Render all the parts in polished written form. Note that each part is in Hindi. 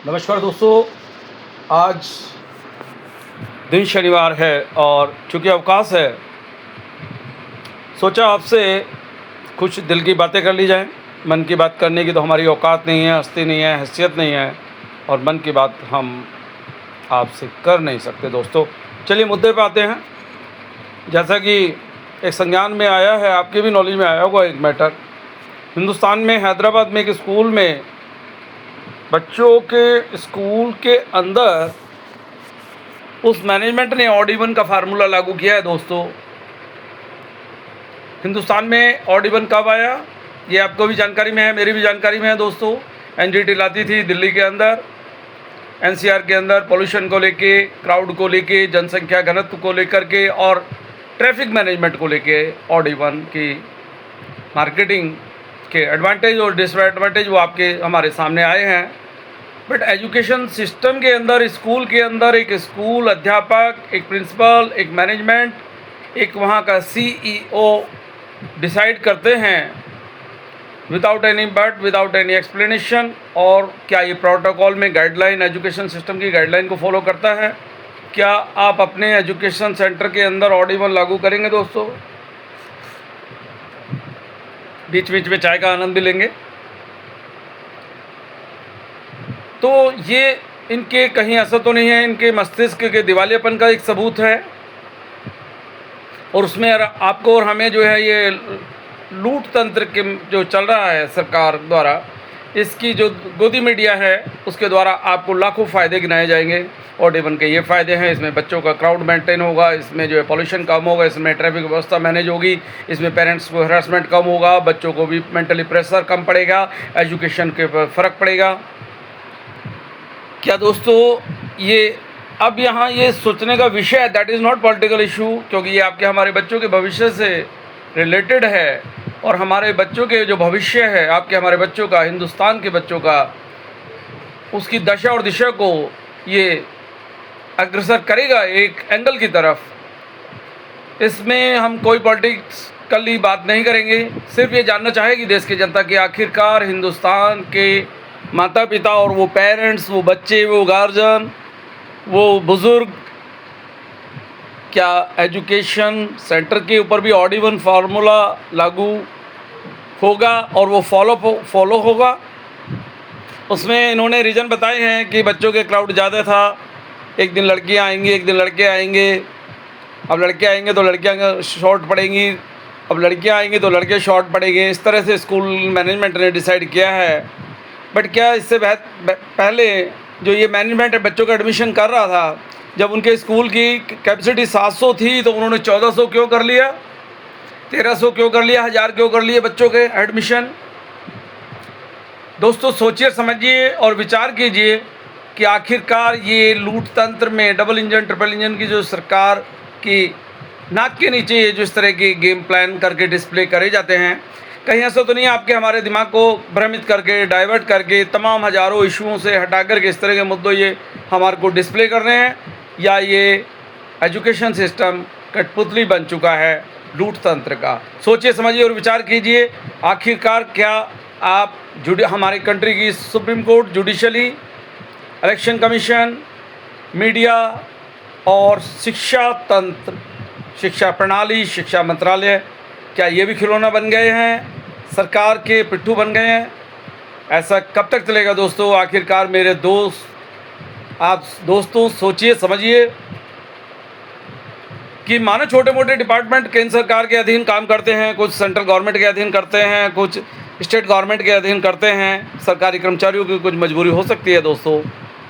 नमस्कार दोस्तों। आज दिन शनिवार है और चूँकि अवकाश है, सोचा आपसे कुछ दिल की बातें कर ली जाएं। मन की बात करने की तो हमारी औकात नहीं है, हस्ती नहीं है, हैसियत नहीं है और मन की बात हम आपसे कर नहीं सकते दोस्तों। चलिए मुद्दे पे आते हैं। जैसा कि एक संज्ञान में आया है, आपके भी नॉलेज में आया होगा एक मैटर। हिंदुस्तान में हैदराबाद में एक स्कूल में बच्चों के स्कूल के अंदर उस मैनेजमेंट ने ऑड इवन का फार्मूला लागू किया है दोस्तों। हिंदुस्तान में ऑड इवन कब आया, ये आपको भी जानकारी में है, मेरी भी जानकारी में है दोस्तों। एनजीटी लाती थी दिल्ली के अंदर, एनसीआर के अंदर पॉल्यूशन को लेके, क्राउड को लेके, जनसंख्या घनत्व को लेकर के और ट्रैफिक मैनेजमेंट को लेके ऑड इवन की मार्केटिंग के एडवांटेज और डिसएडवांटेज वो आपके हमारे सामने आए हैं। बट एजुकेशन सिस्टम के अंदर, स्कूल के अंदर एक स्कूल अध्यापक, एक प्रिंसिपल, एक मैनेजमेंट, एक वहाँ का सीईओ डिसाइड करते हैं विदाउट एनी एक्सप्लेनेशन। और क्या ये प्रोटोकॉल में गाइडलाइन, एजुकेशन सिस्टम की गाइडलाइन को फॉलो करता है? क्या आप अपने एजुकेशन सेंटर के अंदर ऑड इवन लागू करेंगे दोस्तों? बीच बीच में चाय का आनंद भी लेंगे। तो ये इनके कहीं ऐसा तो नहीं है, इनके मस्तिष्क के दिवालियापन का एक सबूत है। और उसमें आपको और हमें जो है ये लूट तंत्र के जो चल रहा है सरकार द्वारा, इसकी जो गोदी मीडिया है उसके द्वारा आपको लाखों फ़ायदे गिनाए जाएंगे। ऑड इवन के ये फ़ायदे हैं, इसमें बच्चों का क्राउड मेंटेन होगा, इसमें जो है पॉल्यूशन कम होगा, इसमें ट्रैफिक व्यवस्था मैनेज होगी, इसमें पेरेंट्स को हरासमेंट कम होगा, बच्चों को भी मेंटली प्रेशर कम पड़ेगा, एजुकेशन के फ़र्क पड़ेगा। क्या दोस्तों ये अब यहाँ ये सोचने का विषय है, that is not political issue, क्योंकि ये आपके हमारे बच्चों के भविष्य से रिलेटेड है। और हमारे बच्चों के जो भविष्य है, आपके हमारे बच्चों का, हिंदुस्तान के बच्चों का, उसकी दशा और दिशा को ये अग्रसर करेगा एक एंगल की तरफ। इसमें हम कोई पॉलिटिकली बात नहीं करेंगे, सिर्फ ये जानना चाहेगी देश की जनता कि आखिरकार हिंदुस्तान के माता पिता और वो पेरेंट्स, वो बच्चे, वो गार्जियन, वो बुज़ुर्ग, क्या एजुकेशन सेंटर के ऊपर भी ऑड इवन फार्मूला लागू होगा और वो फॉलो होगा? उसमें इन्होंने रीज़न बताए हैं कि बच्चों के क्राउड ज़्यादा था, एक दिन लड़कियां आएंगी, एक दिन लड़के आएंगे। अब लड़के आएंगे तो लड़कियां शॉर्ट पड़ेंगी, अब लड़कियां आएंगी तो लड़के शॉर्ट पड़ेंगे। इस तरह से स्कूल मैनेजमेंट ने डिसाइड किया है। बट क्या इससे पहले जो ये मैनेजमेंट है बच्चों का एडमिशन कर रहा था, जब उनके स्कूल की कैपेसिटी 700 थी तो उन्होंने 1400 क्यों कर लिया, 1300 क्यों कर लिया, 1000 क्यों कर लिए बच्चों के एडमिशन? दोस्तों सोचिए, समझिए और विचार कीजिए कि आखिरकार ये लूट तंत्र में डबल इंजन, ट्रिपल इंजन की जो सरकार की नाक के नीचे ये जो इस तरह के गेम प्लान करके डिस्प्ले करे जाते हैं, कहीं ऐसा तो नहीं आपके हमारे दिमाग को भ्रमित करके, डाइवर्ट करके, तमाम हज़ारों इशुओं से हटा करके इस तरह के मुद्दों ये हमारे को डिस्प्ले कर रहे हैं? या ये एजुकेशन सिस्टम कठपुतली बन चुका है लूट तंत्र का? सोचिए, समझिए और विचार कीजिए। आखिरकार क्या आप हमारी कंट्री की supreme court, judicially, election commission, media और शिक्षा तंत्र, शिक्षा प्रणाली, शिक्षा मंत्रालय, क्या ये भी खिलौना बन गए हैं, सरकार के पिट्ठू बन गए हैं? ऐसा कब तक चलेगा दोस्तों? आखिरकार मेरे दोस्त, आप दोस्तों सोचिए, समझिए कि मानो छोटे मोटे डिपार्टमेंट केंद्र सरकार के अधीन काम करते हैं, कुछ सेंट्रल गवर्नमेंट के अधीन करते हैं, कुछ स्टेट गवर्नमेंट के अधीन करते हैं। सरकारी कर्मचारियों की कुछ मजबूरी हो सकती है दोस्तों,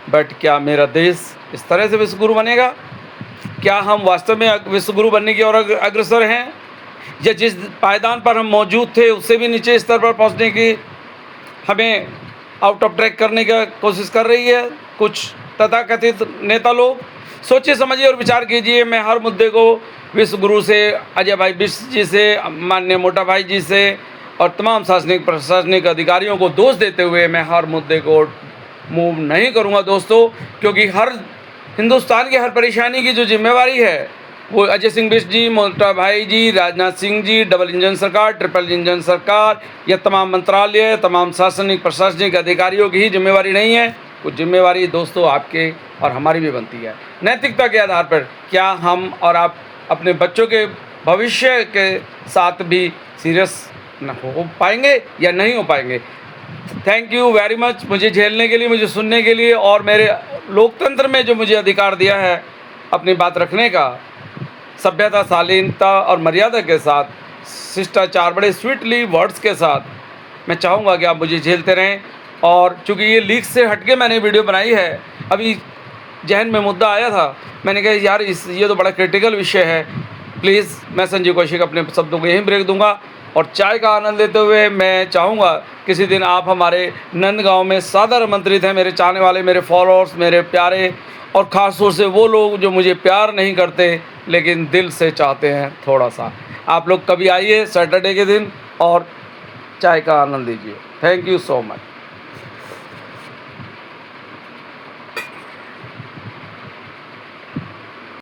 बट क्या मेरा देश इस तरह से विश्वगुरु बनेगा? क्या हम वास्तव में विश्वगुरु बनने की ओर अग्रसर हैं, या जिस पायदान पर हम मौजूद थे उससे भी नीचे स्तर पर पहुंचने की हमें आउट ऑफ ट्रैक करने की कोशिश कर रही है कुछ तथाकथित नेता लोग? सोचिए, समझिए और विचार कीजिए। मैं हर मुद्दे को विश्वगुरु से, अजय भाई बिष्ट जी से, माननीय मोटा भाई जी से और तमाम शासनिक प्रशासनिक अधिकारियों को दोष देते हुए मैं हर मुद्दे को मूव नहीं करूंगा दोस्तों, क्योंकि हर हिंदुस्तान की हर परेशानी की जो जिम्मेवारी है वो अजय सिंह बिष्ट जी, मोटा भाई जी, राजनाथ सिंह जी, डबल इंजन सरकार, ट्रिपल इंजन सरकार, या तमाम मंत्रालय, तमाम शासनिक प्रशासनिक अधिकारियों की ही जिम्मेवारी नहीं है। कुछ जिम्मेवारी दोस्तों आपके और हमारी भी बनती है। नैतिकता के आधार पर क्या हम और आप अपने बच्चों के भविष्य के साथ भी सीरियस न हो पाएंगे या नहीं हो पाएंगे। थैंक यू वेरी मच मुझे झेलने के लिए, मुझे सुनने के लिए और मेरे लोकतंत्र में जो मुझे अधिकार दिया है अपनी बात रखने का, सभ्यता, शालीनता और मर्यादा के साथ, शिष्टाचार, बड़े स्वीटली वर्ड्स के साथ मैं चाहूँगा कि आप मुझे झेलते रहें। और चूँकि ये लीक से हटके मैंने वीडियो बनाई है, अभी जहन में मुद्दा आया था, मैंने कहा यार ये तो बड़ा क्रिटिकल विषय है, प्लीज़ मैं संजीव कौशिक अपने शब्दों को यहीं ब्रेक दूंगा। और चाय का आनंद लेते हुए मैं चाहूँगा किसी दिन आप हमारे नंदगांव में सादर आमंत्रित हैं, मेरे चाहने वाले, मेरे फॉलोअर्स, मेरे प्यारे, और ख़ास तौर से वो लोग जो मुझे प्यार नहीं करते लेकिन दिल से चाहते हैं थोड़ा सा। आप लोग कभी आइए सैटरडे के दिन और चाय का आनंद लीजिए। Thank you so much.